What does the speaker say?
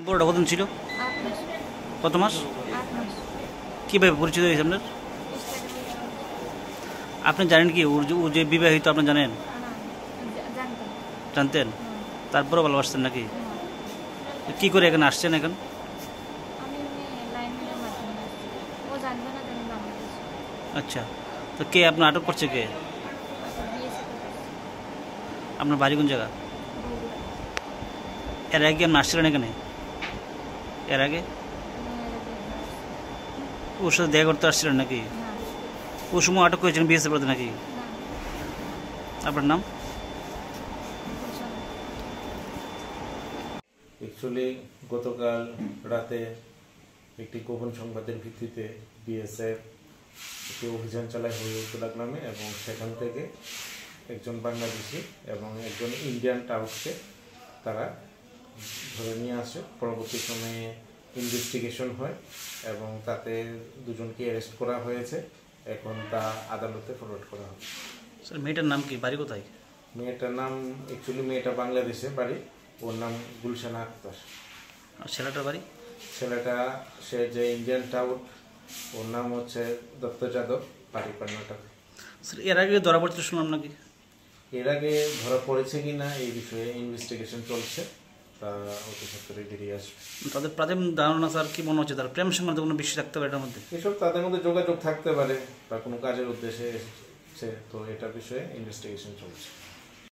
বড়টা কতদিন ছিল? 8 মাস। কত মাস? 8 মাস। কীভাবে পরিচিত হয়েছে আপনার? ইনস্টাগ্রামে। আপনি জানেন কি ও যে বিবাহিত আপনি জানেন? জানতাম। জানতেন? তারপরেও ভালোবাসতেন নাকি? কি করে এখানে আসছেন এখন? আমি এমনি লাইনের মাধ্যমে আসছি। ও জানবে না যে আমি বাংলাদেশি। আচ্ছা, তো কে আপনার আটক করছে কে? বিএসএফ আপনার বাড়ি কোন জায়গা? বগুড়া। এর আগে আপনি আসছিলেন এখানে? এর আগে ওর সাথে দেখা করতে আসছিলেন নাকি? না। ওই সময় আটক করেছিলেন বিএসএফ নাকি? না। আপনার নাম? গুলশান। অ্যাকচুয়ালি গতকাল রাতে একটি গোপন সংবাদের ভিত্তিতে বিএসএফ একটি অভিযান চালায় হরিউদ্দোলা গ্রামে এবং সেখান থেকে একজন বাংলাদেশি এবং একজন ইন্ডিয়ান টাউটকে তারা ধরে নিয়ে আসে। পরবর্তী সময়ে ইনভেস্টিগেশন হয় এবং তাতে দুজনকে অ্যারেস্ট করা হয়েছে। এখন তা আদালতে ফরওয়ার্ড করা হবে। স্যার মেয়েটার নাম কি, বাড়ি কোথায়? মেয়েটার নাম অ্যাকচুয়ালি মেয়েটা বাংলাদেশে বাড়ি, ওর নাম গুলশান আক্তার। আর ছেলেটার বাড়ি? ছেলেটা সে যে ইন্ডিয়ান টাউট, ওর নাম হচ্ছে দত্ত যাদব, বাড়ি কর্ণাটক। স্যার এর আগে ধরা পড়তে শুনলাম নাকি? এর আগে ধরা পড়েছে কিনা এই বিষয়ে ইনভেস্টিগেশন চলছে, তা অতি সত্তরই বেরিয়ে আসবে। তাদের প্রাথমিক ধারণা স্যার কি মনে হচ্ছে, তার প্রেম সংক্রান্ত কোনো বিষয় থাকতে পারে এটার মধ্যে? এসব তাদের মধ্যে যোগাযোগ থাকতে পারে বা কোনো কাজের উদ্দেশ্যে এসেছে, তো এটা বিষয়ে ইনভেস্টিগেশন চলছে।